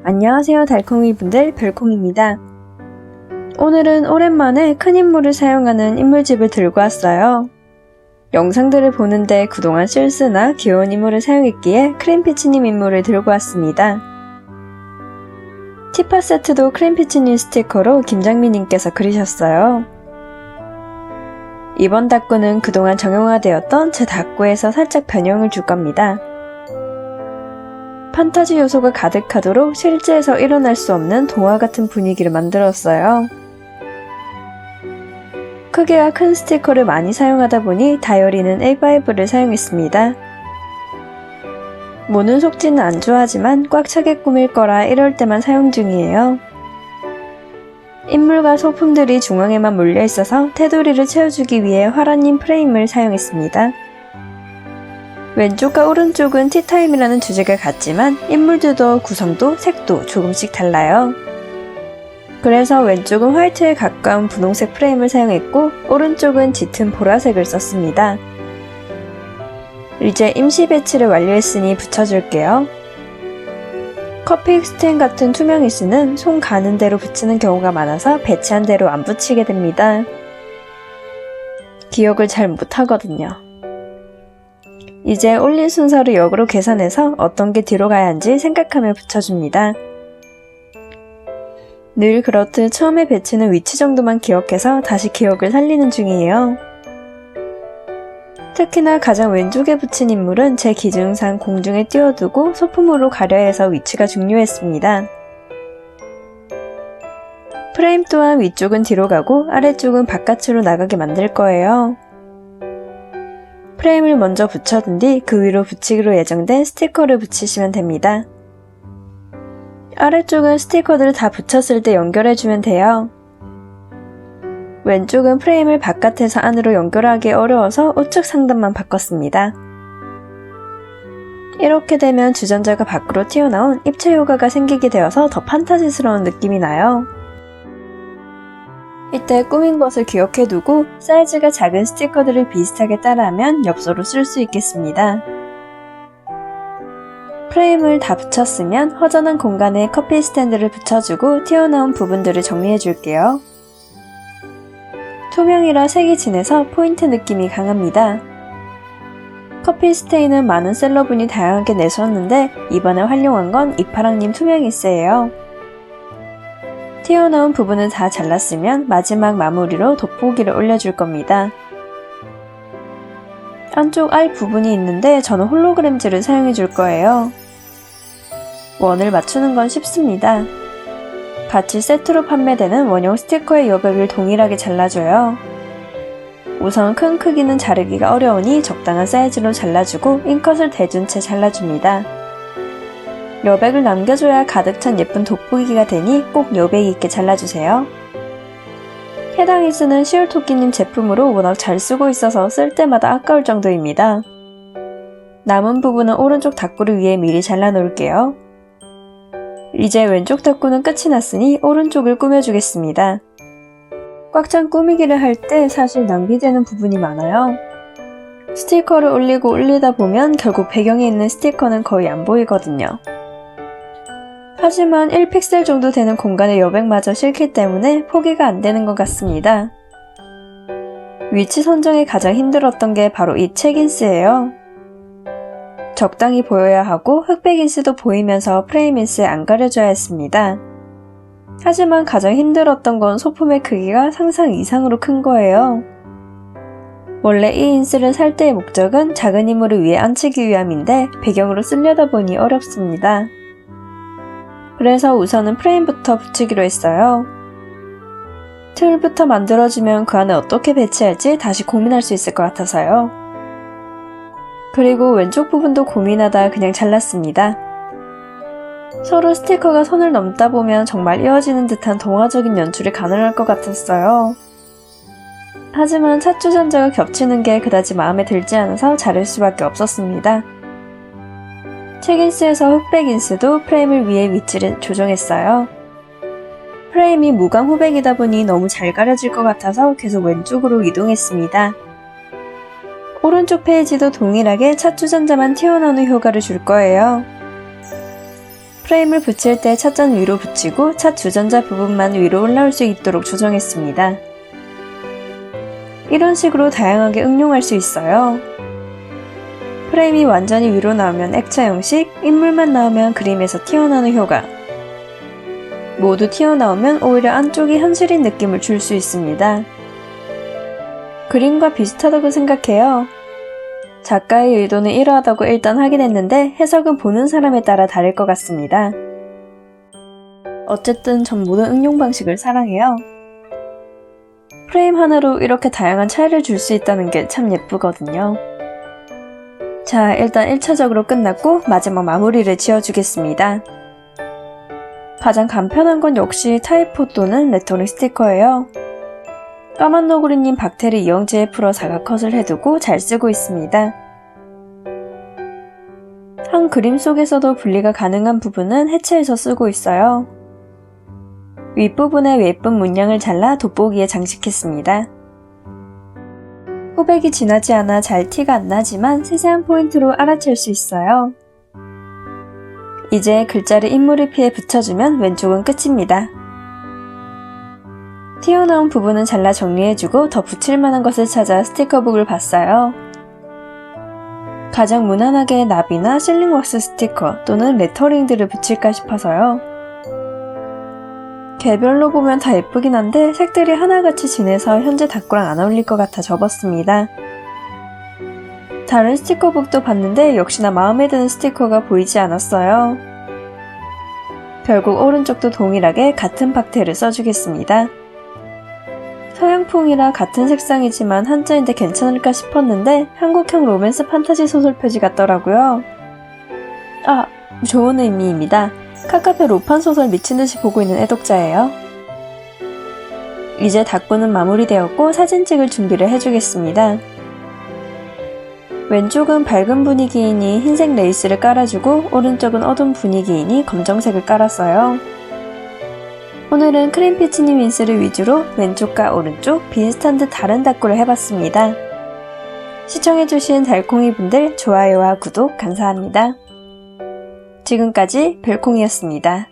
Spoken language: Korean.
안녕하세요 달콩이분들, 별콩입니다. 오늘은 오랜만에 큰 인물을 사용하는 인물집을 들고 왔어요. 영상들을 보는데 그동안 실수나 귀여운 인물을 사용했기에 크림피치님 인물을 들고 왔습니다. 티파 세트도 크림피치님 스티커로 김장미님께서 그리셨어요. 이번 닭구는 그동안 정형화되었던 제 닭구에서 살짝 변형을 줄 겁니다. 판타지 요소가 가득하도록 실제에서 일어날 수 없는 동화 같은 분위기를 만들었어요. 크기가 큰 스티커를 많이 사용하다 보니 다이어리는 A5를 사용했습니다. 모는 속지는 안 좋아하지만 꽉 차게 꾸밀 거라 이럴 때만 사용 중이에요. 인물과 소품들이 중앙에만 몰려 있어서 테두리를 채워주기 위해 화라님 프레임을 사용했습니다. 왼쪽과 오른쪽은 티타임이라는 주제가 같지만 인물들도 구성도 색도 조금씩 달라요. 그래서 왼쪽은 화이트에 가까운 분홍색 프레임을 사용했고 오른쪽은 짙은 보라색을 썼습니다. 이제 임시 배치를 완료했으니 붙여줄게요. 커피 스텐 같은 투명 이스는 손 가는 대로 붙이는 경우가 많아서 배치한 대로 안 붙이게 됩니다. 기억을 잘 못하거든요. 이제 올린 순서를 역으로 계산해서 어떤 게 뒤로 가야 하는지 생각하며 붙여줍니다. 늘 그렇듯 처음에 배치는 위치 정도만 기억해서 다시 기억을 살리는 중이에요. 특히나 가장 왼쪽에 붙인 인물은 제 기준상 공중에 띄워두고 소품으로 가려야 해서 위치가 중요했습니다. 프레임 또한 위쪽은 뒤로 가고 아래쪽은 바깥으로 나가게 만들 거예요. 프레임을 먼저 붙여둔 뒤 그 위로 붙이기로 예정된 스티커를 붙이시면 됩니다. 아래쪽은 스티커들을 다 붙였을 때 연결해주면 돼요. 왼쪽은 프레임을 바깥에서 안으로 연결하기 어려워서 우측 상단만 바꿨습니다. 이렇게 되면 주전자가 밖으로 튀어나온 입체 효과가 생기게 되어서 더 판타지스러운 느낌이 나요. 이때 꾸민 것을 기억해두고 사이즈가 작은 스티커들을 비슷하게 따라하면 엽서로 쓸 수 있겠습니다. 프레임을 다 붙였으면 허전한 공간에 커피 스탠드를 붙여주고 튀어나온 부분들을 정리해줄게요. 투명이라 색이 진해서 포인트 느낌이 강합니다. 커피 스테인은 많은 셀러분이 다양하게 내셨는데 이번에 활용한 건 이파랑님 투명이스예요. 튀어나온 부분을 다 잘랐으면 마지막 마무리로 돋보기를 올려줄 겁니다. 안쪽 알 부분이 있는데 저는 홀로그램즈를 사용해 줄 거예요. 원을 맞추는 건 쉽습니다. 같이 세트로 판매되는 원형 스티커의 여백을 동일하게 잘라줘요. 우선 큰 크기는 자르기가 어려우니 적당한 사이즈로 잘라주고 인컷을 대준 채 잘라줍니다. 여백을 남겨줘야 가득 찬 예쁜 돋보기가 되니 꼭 여백이 있게 잘라주세요. 해당 이스는 시울토끼님 제품으로 워낙 잘 쓰고 있어서 쓸 때마다 아까울 정도입니다. 남은 부분은 오른쪽 닭구를 위해 미리 잘라 놓을게요. 이제 왼쪽 닭구는 끝이 났으니 오른쪽을 꾸며주겠습니다. 꽉 찬 꾸미기를 할 때 사실 낭비되는 부분이 많아요. 스티커를 올리고 올리다 보면 결국 배경에 있는 스티커는 거의 안 보이거든요. 하지만 1픽셀 정도 되는 공간에 여백마저 싫기 때문에 포기가 안 되는 것 같습니다. 위치 선정에 가장 힘들었던 게 바로 이 책인스예요. 적당히 보여야 하고 흑백 인스도 보이면서 프레임 인스에 안 가려져야 했습니다. 하지만 가장 힘들었던 건 소품의 크기가 상상 이상으로 큰 거예요. 원래 이 인스를 살 때의 목적은 작은 인물을 위에 앉히기 위함인데 배경으로 쓰려다 보니 어렵습니다. 그래서 우선은 프레임부터 붙이기로 했어요. 틀부터 만들어주면 그 안에 어떻게 배치할지 다시 고민할 수 있을 것 같아서요. 그리고 왼쪽 부분도 고민하다 그냥 잘랐습니다. 서로 스티커가 선을 넘다 보면 정말 이어지는 듯한 동화적인 연출이 가능할 것 같았어요. 하지만 찻주전자가 겹치는 게 그다지 마음에 들지 않아서 자를 수밖에 없었습니다. 책인스에서 흑백 인스도 프레임을 위해 위치를 조정했어요. 프레임이 무광 후백이다 보니 너무 잘 가려질 것 같아서 계속 왼쪽으로 이동했습니다. 오른쪽 페이지도 동일하게 찻주전자만 튀어나오는 효과를 줄 거예요. 프레임을 붙일 때 찻잔 위로 붙이고 찻 주전자 부분만 위로 올라올 수 있도록 조정했습니다. 이런 식으로 다양하게 응용할 수 있어요. 프레임이 완전히 위로 나오면 액체 형식, 인물만 나오면 그림에서 튀어나오는 효과. 모두 튀어나오면 오히려 안쪽이 현실인 느낌을 줄 수 있습니다. 그림과 비슷하다고 생각해요. 작가의 의도는 이러하다고 일단 확인했는데 해석은 보는 사람에 따라 다를 것 같습니다. 어쨌든 전 모든 응용 방식을 사랑해요. 프레임 하나로 이렇게 다양한 차이를 줄 수 있다는 게 참 예쁘거든요. 자, 일단 1차적으로 끝났고 마지막 마무리를 지어주겠습니다. 가장 간편한 건 역시 타입4 또는 레터링 스티커예요. 까만 너구리님 박테리 이영지에 풀어 사각컷을 해두고 잘 쓰고 있습니다. 한 그림 속에서도 분리가 가능한 부분은 해체해서 쓰고 있어요. 윗부분에 예쁜 문양을 잘라 돋보기에 장식했습니다. 호백이 진하지 않아 잘 티가 안 나지만 세세한 포인트로 알아챌 수 있어요. 이제 글자를 인물이피에 붙여주면 왼쪽은 끝입니다. 튀어나온 부분은 잘라 정리해주고 더 붙일만한 것을 찾아 스티커북을 봤어요. 가장 무난하게 나비나 실링왁스 스티커 또는 레터링들을 붙일까 싶어서요. 개별로 보면 다 예쁘긴 한데 색들이 하나같이 진해서 현재 닭구랑 안 어울릴 것 같아 접었습니다. 다른 스티커북도 봤는데 역시나 마음에 드는 스티커가 보이지 않았어요. 결국 오른쪽도 동일하게 같은 박테를 써주겠습니다. 서양풍이라 같은 색상이지만 한자인데 괜찮을까 싶었는데 한국형 로맨스 판타지 소설 표지 같더라고요. 좋은 의미입니다. 카카페 로판 소설 미친듯이 보고 있는 애독자예요. 이제 닭구는 마무리되었고 사진 찍을 준비를 해주겠습니다. 왼쪽은 밝은 분위기이니 흰색 레이스를 깔아주고 오른쪽은 어두운 분위기이니 검정색을 깔았어요. 오늘은 크림피치니 윈스를 위주로 왼쪽과 오른쪽 비슷한 듯 다른 닭구를 해봤습니다. 시청해주신 달콩이분들 좋아요와 구독 감사합니다. 지금까지 별콩이었습니다.